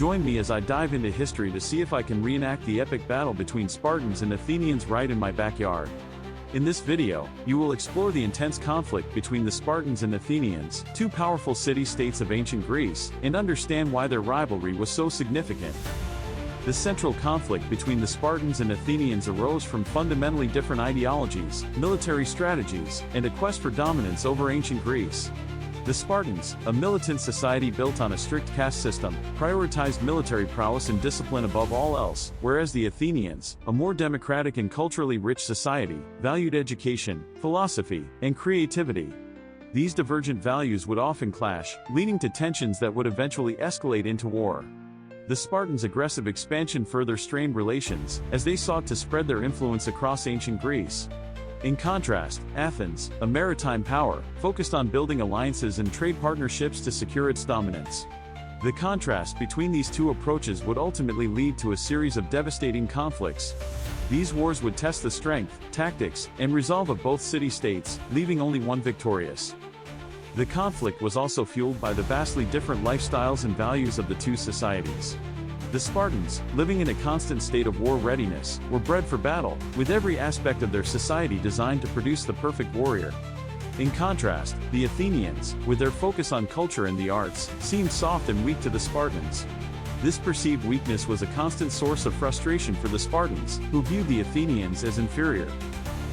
Join me as I dive into history to see if I can reenact the epic battle between Spartans and Athenians right in my backyard. In this video, you will explore the intense conflict between the Spartans and Athenians, two powerful city-states of ancient Greece, and understand why their rivalry was so significant. The central conflict between the Spartans and Athenians arose from fundamentally different ideologies, military strategies, and a quest for dominance over ancient Greece. The Spartans, a militant society built on a strict caste system, prioritized military prowess and discipline above all else, whereas the Athenians, a more democratic and culturally rich society, valued education, philosophy, and creativity. These divergent values would often clash, leading to tensions that would eventually escalate into war. The Spartans' aggressive expansion further strained relations, as they sought to spread their influence across ancient Greece. In contrast, Athens, a maritime power, focused on building alliances and trade partnerships to secure its dominance. The contrast between these two approaches would ultimately lead to a series of devastating conflicts. These wars would test the strength, tactics, and resolve of both city-states, leaving only one victorious. The conflict was also fueled by the vastly different lifestyles and values of the two societies. The Spartans, living in a constant state of war readiness, were bred for battle, with every aspect of their society designed to produce the perfect warrior. In contrast, the Athenians, with their focus on culture and the arts, seemed soft and weak to the Spartans. This perceived weakness was a constant source of frustration for the Spartans, who viewed the Athenians as inferior.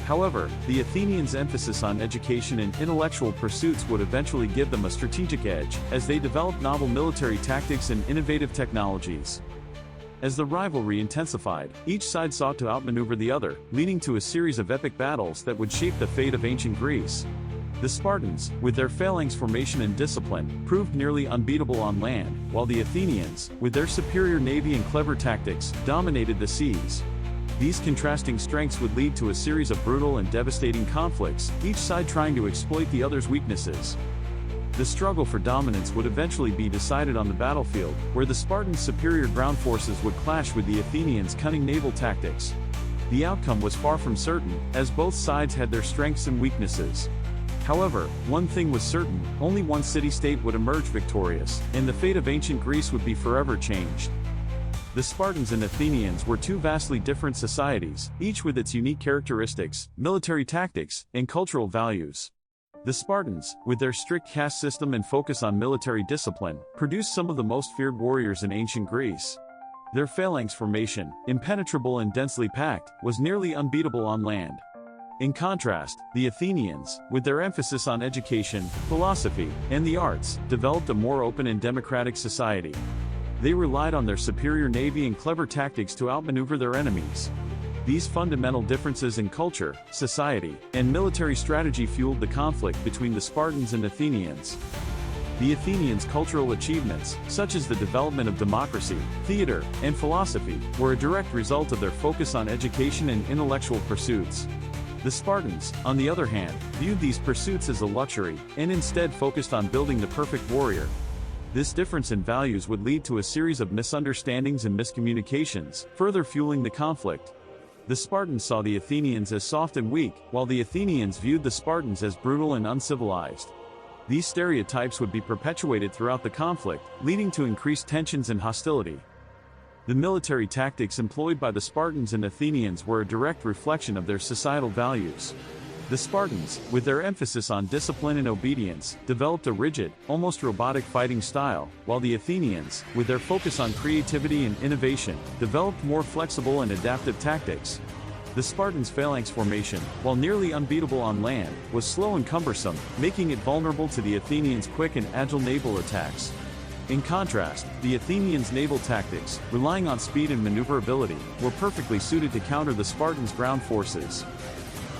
However, the Athenians' emphasis on education and intellectual pursuits would eventually give them a strategic edge, as they developed novel military tactics and innovative technologies. As the rivalry intensified, each side sought to outmaneuver the other, leading to a series of epic battles that would shape the fate of ancient Greece. The Spartans, with their phalanx formation and discipline, proved nearly unbeatable on land, while the Athenians, with their superior navy and clever tactics, dominated the seas. These contrasting strengths would lead to a series of brutal and devastating conflicts, each side trying to exploit the other's weaknesses. The struggle for dominance would eventually be decided on the battlefield, where the Spartans' superior ground forces would clash with the Athenians' cunning naval tactics. The outcome was far from certain, as both sides had their strengths and weaknesses. However, one thing was certain: only one city-state would emerge victorious, and the fate of ancient Greece would be forever changed. The Spartans and Athenians were two vastly different societies, each with its unique characteristics, military tactics, and cultural values. The Spartans, with their strict caste system and focus on military discipline, produced some of the most feared warriors in ancient Greece. Their phalanx formation, impenetrable and densely packed, was nearly unbeatable on land. In contrast, the Athenians, with their emphasis on education, philosophy, and the arts, developed a more open and democratic society. They relied on their superior navy and clever tactics to outmaneuver their enemies. These fundamental differences in culture, society, and military strategy fueled the conflict between the Spartans and Athenians. The Athenians' cultural achievements, such as the development of democracy, theater, and philosophy, were a direct result of their focus on education and intellectual pursuits. The Spartans, on the other hand, viewed these pursuits as a luxury, and instead focused on building the perfect warrior. This difference in values would lead to a series of misunderstandings and miscommunications, further fueling the conflict. The Spartans saw the Athenians as soft and weak, while the Athenians viewed the Spartans as brutal and uncivilized. These stereotypes would be perpetuated throughout the conflict, leading to increased tensions and hostility. The military tactics employed by the Spartans and Athenians were a direct reflection of their societal values. The Spartans, with their emphasis on discipline and obedience, developed a rigid, almost robotic fighting style, while the Athenians, with their focus on creativity and innovation, developed more flexible and adaptive tactics. The Spartans' phalanx formation, while nearly unbeatable on land, was slow and cumbersome, making it vulnerable to the Athenians' quick and agile naval attacks. In contrast, the Athenians' naval tactics, relying on speed and maneuverability, were perfectly suited to counter the Spartans' ground forces.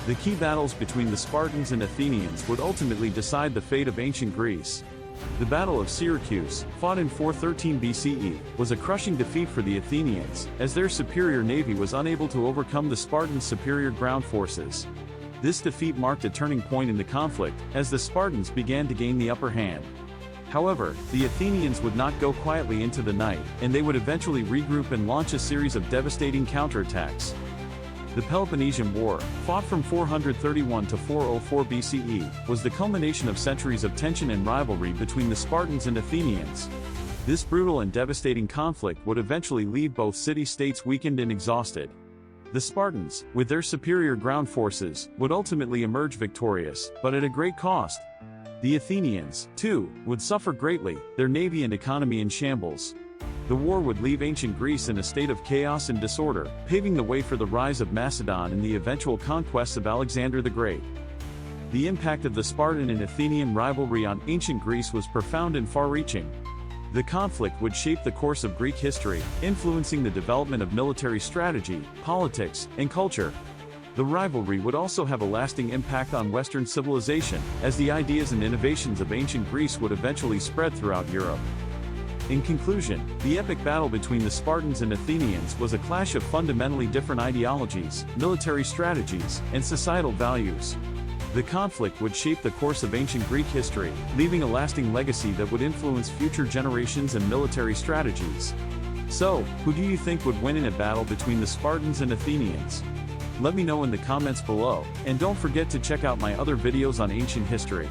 The key battles between the Spartans and Athenians would ultimately decide the fate of ancient Greece. The Battle of Syracuse, fought in 413 BCE, was a crushing defeat for the Athenians, as their superior navy was unable to overcome the Spartans' superior ground forces. This defeat marked a turning point in the conflict, as the Spartans began to gain the upper hand. However, the Athenians would not go quietly into the night, and they would eventually regroup and launch a series of devastating counterattacks. The Peloponnesian War, fought from 431 to 404 BCE, was the culmination of centuries of tension and rivalry between the Spartans and Athenians. This brutal and devastating conflict would eventually leave both city-states weakened and exhausted. The Spartans, with their superior ground forces, would ultimately emerge victorious, but at a great cost. The Athenians, too, would suffer greatly, their navy and economy in shambles. The war would leave ancient Greece in a state of chaos and disorder, paving the way for the rise of Macedon and the eventual conquests of Alexander the Great. The impact of the Spartan and Athenian rivalry on ancient Greece was profound and far-reaching. The conflict would shape the course of Greek history, influencing the development of military strategy, politics, and culture. The rivalry would also have a lasting impact on Western civilization, as the ideas and innovations of ancient Greece would eventually spread throughout Europe. In conclusion, the epic battle between the Spartans and Athenians was a clash of fundamentally different ideologies, military strategies, and societal values. The conflict would shape the course of ancient Greek history, leaving a lasting legacy that would influence future generations and military strategies. So, who do you think would win in a battle between the Spartans and Athenians? Let me know in the comments below, and don't forget to check out my other videos on ancient history.